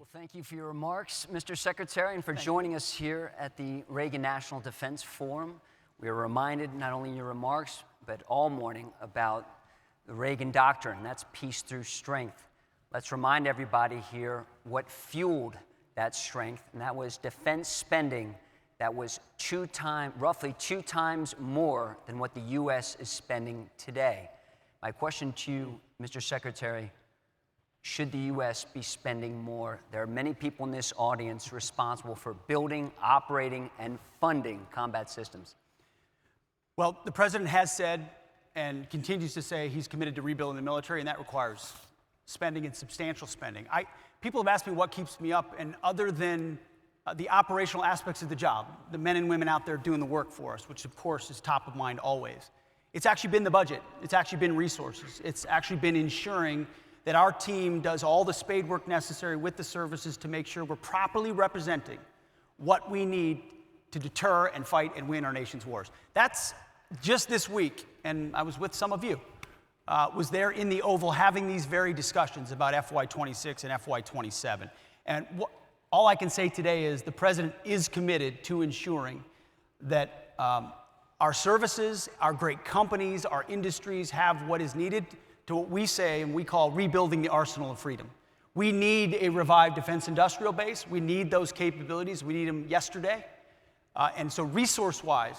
Well, thank you for your remarks, Mr. Secretary, and for joining us here at the Reagan National Defense Forum. We are reminded, not only in your remarks, but all morning, about the Reagan Doctrine, and that's peace through strength. Let's remind everybody here what fueled that strength, and that was defense spending that was roughly two times more than what the U.S. is spending today. My question to you, Mr. Secretary, should the U.S. be spending more? There are many people in this audience responsible for building, operating, and funding combat systems. Well, the president has said and continues to say he's committed to rebuilding the military, and that requires spending and substantial spending. People have asked me what keeps me up, and other than the operational aspects of the job, the men and women out there doing the work for us, which of course is top of mind always, it's actually been the budget. It's actually been resources. It's actually been ensuring that our team does all the spade work necessary with the services to make sure we're properly representing what we need to deter and fight and win our nation's wars. That's just this week, and I was with some of you, was there in the Oval having these very discussions about FY26 and FY27. And all I can say today is the president is committed to ensuring that our services, our great companies, our industries have what is needed to what we say and we call rebuilding the arsenal of freedom. We need a revived defense industrial base. We need those capabilities. We need them yesterday. And so resource-wise,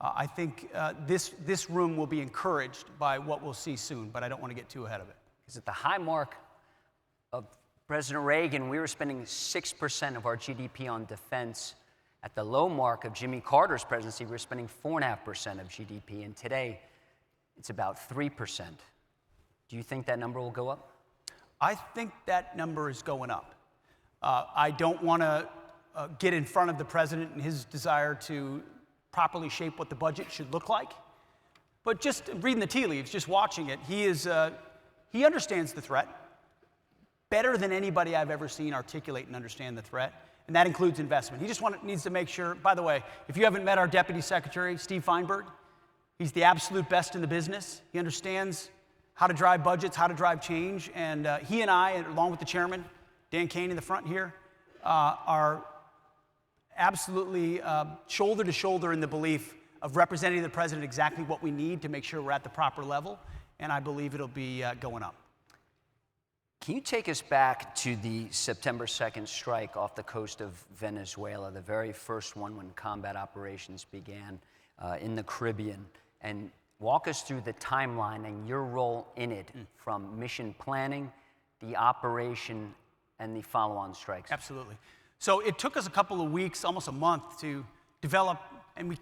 I think this room will be encouraged by what we'll see soon, but I don't want to get too ahead of it. Because at the high mark of President Reagan, we were spending 6% of our GDP on defense. At the low mark of Jimmy Carter's presidency, we were spending 4.5% of GDP, and today it's about 3%. Do you think that number will go up? I think that number is going up. I don't want to get in front of the president and his desire to properly shape what the budget should look like. But just reading the tea leaves, just watching it, he understands the threat better than anybody I've ever seen articulate and understand the threat, and that includes investment. He just needs to make sure, by the way, if you haven't met our Deputy Secretary, Steve Feinberg, he's the absolute best in the business. He understands how to drive budgets, how to drive change, and he and I, along with the chairman, Dan Kane in the front here, are absolutely shoulder to shoulder in the belief of representing the president exactly what we need to make sure we're at the proper level, and I believe it'll be going up. Can you take us back to the September 2nd strike off the coast of Venezuela, the very first one when combat operations began in the Caribbean, and walk us through the timeline and your role in it, from mission planning, the operation, and the follow-on strikes? Absolutely. So it took us a couple of weeks, almost a month, to develop, and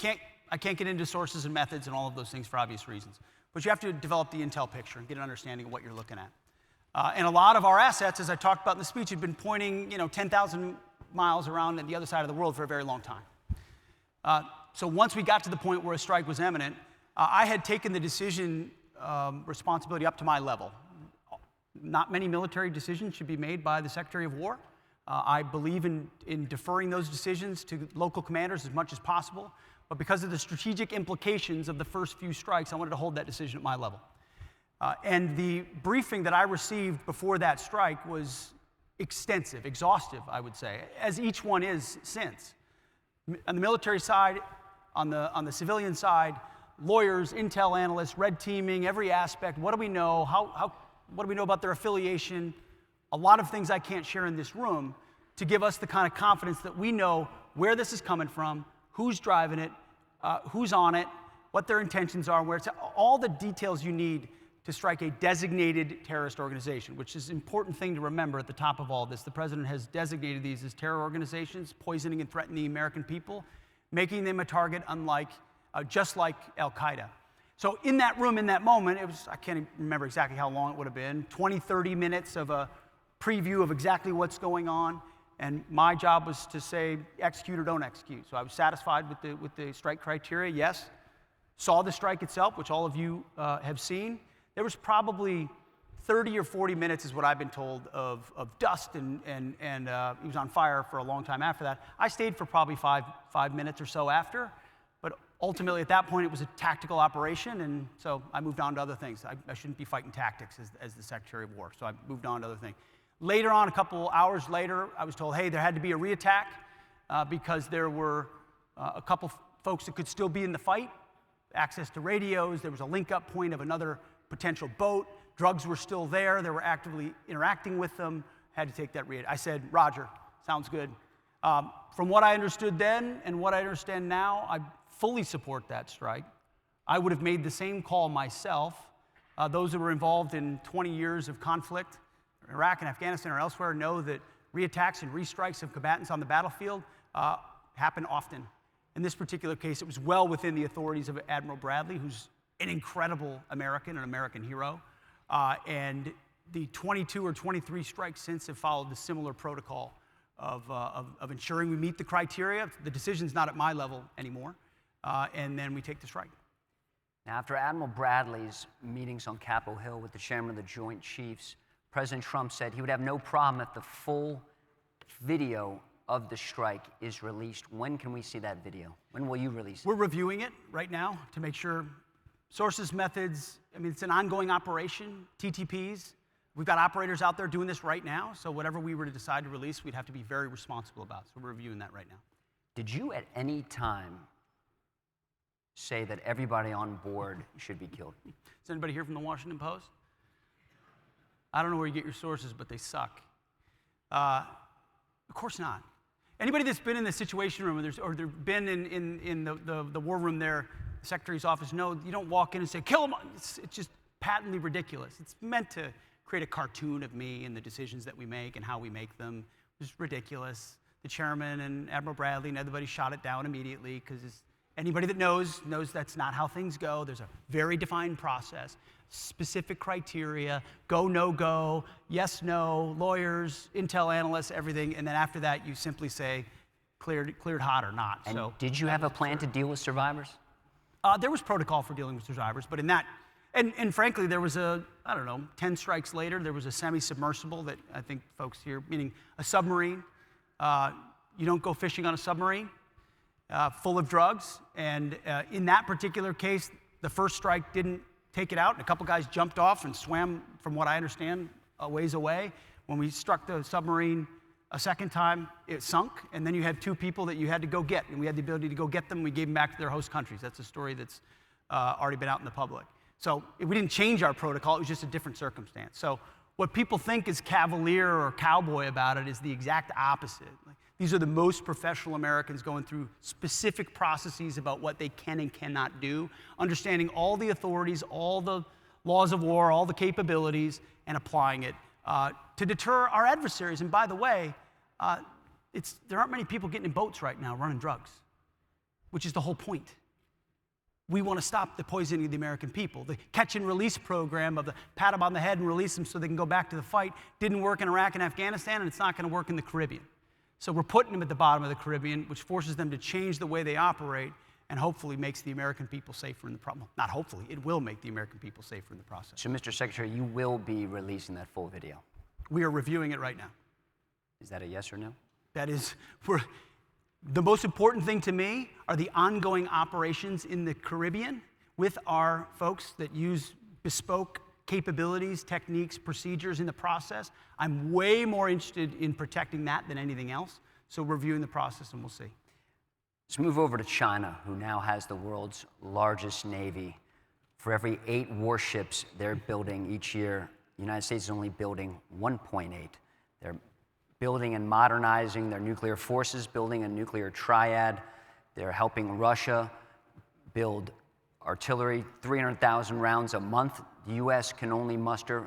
I can't get into sources and methods and all of those things for obvious reasons, but you have to develop the intel picture and get an understanding of what you're looking at. And a lot of our assets, as I talked about in the speech, had been pointing 10,000 miles around at the other side of the world for a very long time. So once we got to the point where a strike was imminent, I had taken the decision responsibility up to my level. Not many military decisions should be made by the Secretary of War. I believe in deferring those decisions to local commanders as much as possible. But because of the strategic implications of the first few strikes, I wanted to hold that decision at my level. And the briefing that I received before that strike was extensive, exhaustive, I would say, as each one is since. On the military side, on the civilian side, lawyers, intel analysts, red teaming, every aspect. What do we know? What do we know about their affiliation? A lot of things I can't share in this room to give us the kind of confidence that we know where this is coming from, who's driving it, who's on it, what their intentions are, where it's all the details you need to strike a designated terrorist organization, which is an important thing to remember at the top of all this. The president has designated these as terror organizations, poisoning and threatening the American people, making them a target just like Al-Qaeda. So in that room, in that moment, I can't even remember exactly how long it would have been, 20, 30 minutes of a preview of exactly what's going on, and my job was to say, execute or don't execute. So I was satisfied with the strike criteria, yes. Saw the strike itself, which all of you have seen. There was probably 30 or 40 minutes, is what I've been told, of dust, and it was on fire for a long time after that. I stayed for probably five minutes or so after, but ultimately at that point it was a tactical operation, and so I moved on to other things. I shouldn't be fighting tactics as the Secretary of War, so I moved on to other things. Later on, a couple hours later, I was told, hey, there had to be a reattack because there were a couple folks that could still be in the fight, access to radios, there was a link-up point of another potential boat, drugs were still there, they were actively interacting with them, had to take that reattack. I said, Roger, sounds good. From what I understood then and what I understand now, I fully support that strike. I would have made the same call myself. Those who were involved in 20 years of conflict in Iraq and Afghanistan or elsewhere know that reattacks and restrikes of combatants on the battlefield happen often. In this particular case, it was well within the authorities of Admiral Bradley, who's an incredible American, an American hero. And the 22 or 23 strikes since have followed the similar protocol of ensuring we meet the criteria. The decision's not at my level anymore. And then we take the strike. Now, after Admiral Bradley's meetings on Capitol Hill with the chairman of the Joint Chiefs, President Trump said he would have no problem if the full video of the strike is released. When can we see that video? When will you release it? We're reviewing it right now to make sure sources, methods, I mean, it's an ongoing operation, TTPs. We've got operators out there doing this right now, so whatever we were to decide to release, we'd have to be very responsible about. So we're reviewing that right now. Did you at any time say that everybody on board should be killed? Is anybody here from the Washington Post? I don't know where you get your sources, but they suck. Of course not. Anybody that's been in the Situation Room or they've been in the war room there, the Secretary's office, know you don't walk in and say, kill him. It's just patently ridiculous. It's meant to create a cartoon of me and the decisions that we make and how we make them. It's ridiculous. The chairman and Admiral Bradley and everybody shot it down immediately because anybody that knows that's not how things go. There's a very defined process, specific criteria, go, no go, yes, no, lawyers, intel analysts, everything. And then after that, you simply say, cleared hot or not. And so did you have a plan to deal with survivors? There was protocol for dealing with survivors, but in that, and frankly, there was 10 strikes later, there was a semi-submersible that I think folks here, meaning a submarine. You don't go fishing on a submarine full of drugs. And in that particular case, the first strike didn't take it out. And a couple guys jumped off and swam, from what I understand, a ways away. When we struck the submarine a second time, it sunk. And then you had two people that you had to go get. And we had the ability to go get them. We gave them back to their host countries. That's a story that's already been out in the public. So we didn't change our protocol. It was just a different circumstance. So what people think is cavalier or cowboy about it is the exact opposite. These are the most professional Americans going through specific processes about what they can and cannot do, understanding all the authorities, all the laws of war, all the capabilities, and applying it to deter our adversaries. And by the way, there aren't many people getting in boats right now running drugs, which is the whole point. We want to stop the poisoning of the American people. The catch and release program of the pat them on the head and release them so they can go back to the fight didn't work in Iraq and Afghanistan, and it's not going to work in the Caribbean. So we're putting them at the bottom of the Caribbean, which forces them to change the way they operate and hopefully makes the American people safer in the process. Not hopefully, it will make the American people safer in the process. So, Mr. Secretary, you will be releasing that full video. We are reviewing it right now. Is that a yes or no? That is, the most important thing to me are the ongoing operations in the Caribbean with our folks that use bespoke capabilities, techniques, procedures in the process. I'm way more interested in protecting that than anything else. So we're reviewing the process and we'll see. Let's move over to China, who now has the world's largest navy. For every 8 warships they're building each year, the United States is only building 1.8. They're building and modernizing their nuclear forces, building a nuclear triad. They're helping Russia build artillery, 300,000 rounds a month. The U.S. can only muster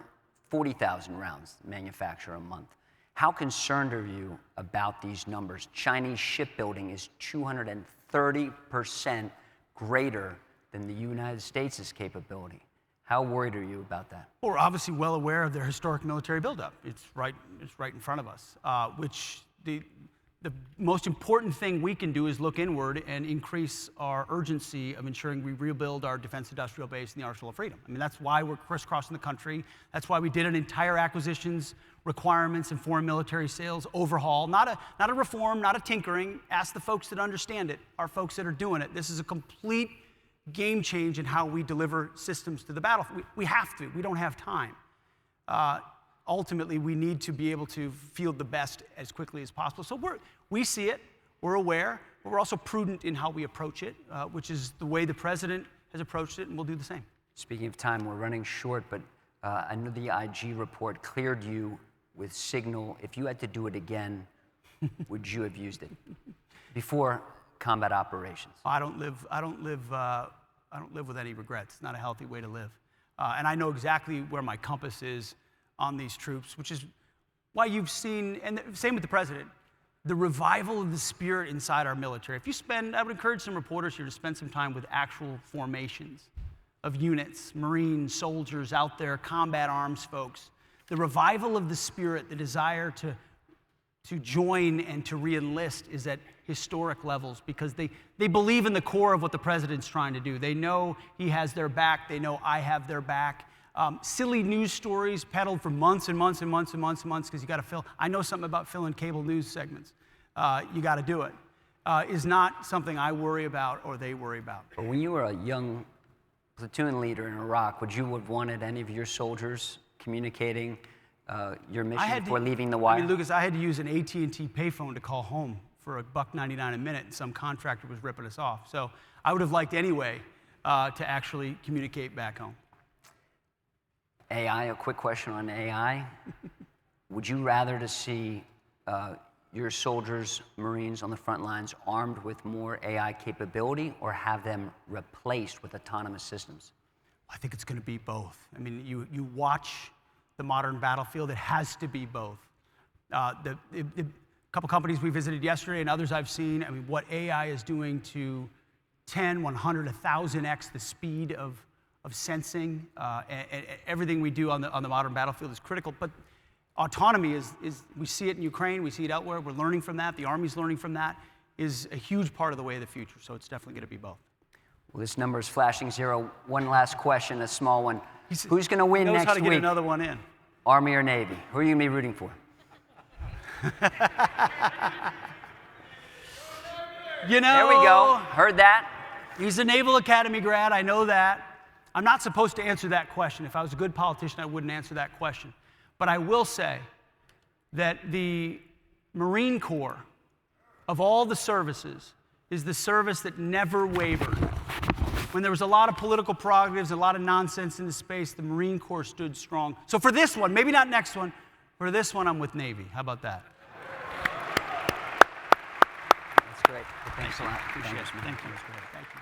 40,000 rounds manufacture a month. How concerned are you about these numbers? Chinese shipbuilding is 230% greater than the United States' capability. How worried are you about that? Well, we're obviously well aware of their historic military buildup. It's right in front of us, which the most important thing we can do is look inward and increase our urgency of ensuring we rebuild our defense industrial base in the Arsenal of Freedom. I mean, that's why we're crisscrossing the country. That's why we did an entire acquisitions, requirements, and foreign military sales overhaul. Not a reform, not a tinkering. Ask the folks that understand it, our folks that are doing it. This is a complete game change in how we deliver systems to the battlefield. We have to. We don't have time. ultimately we need to be able to field the best as quickly as possible. So we see it, we're aware, but we're also prudent in how we approach it, which is the way the president has approached it, and we'll do the same. Speaking of time, we're running short, but I know the IG report cleared you with Signal. If you had to do it again, would you have used it before combat operations? I don't live with any regrets. It's not a healthy way to live. And I know exactly where my compass is on these troops, which is why you've seen, and same with the president, the revival of the spirit inside our military. I would encourage some reporters here to spend some time with actual formations of units, Marines, soldiers out there, combat arms folks. The revival of the spirit, the desire to join and to re-enlist is at historic levels because they believe in the core of what the president's trying to do. They know he has their back. They know I have their back. Silly news stories peddled for months and months and months and months and months because you got to fill. I know something about filling cable news segments. You got to do it. Is not something I worry about or they worry about. But when you were a young platoon leader in Iraq, would you have wanted any of your soldiers communicating your mission before leaving the wire? I mean, Lucas, I had to use an AT&T payphone to call home for $1.99 a minute, and some contractor was ripping us off. So I would have liked anyway to actually communicate back home. AI, a quick question on AI. Would you rather to see your soldiers, Marines on the front lines armed with more AI capability or have them replaced with autonomous systems? I think it's going to be both. I mean, you watch the modern battlefield, it has to be both. A couple companies we visited yesterday and others I've seen, I mean, what AI is doing to 10, 100, 1,000x the speed of sensing, and everything we do on the modern battlefield is critical. But autonomy is, we see it in Ukraine, we see it elsewhere, we're learning from that, the Army's learning from that, is a huge part of the way of the future. So it's definitely going to be both. Well, this number is flashing 0. One last question, a small one. Who's going to win next week? Knows how to get another one in. Army or Navy? Who are you going to be rooting for? You know, there we go. Heard that. He's a Naval Academy grad. I know that. I'm not supposed to answer that question. If I was a good politician, I wouldn't answer that question. But I will say that the Marine Corps, of all the services, is the service that never wavered. When there was a lot of political prerogatives, a lot of nonsense in the space, the Marine Corps stood strong. So for this one, maybe not next one, for this one, I'm with Navy. How about that? That's great. Well, thanks a lot. Appreciate it. Thank you. Thank you. Thank you.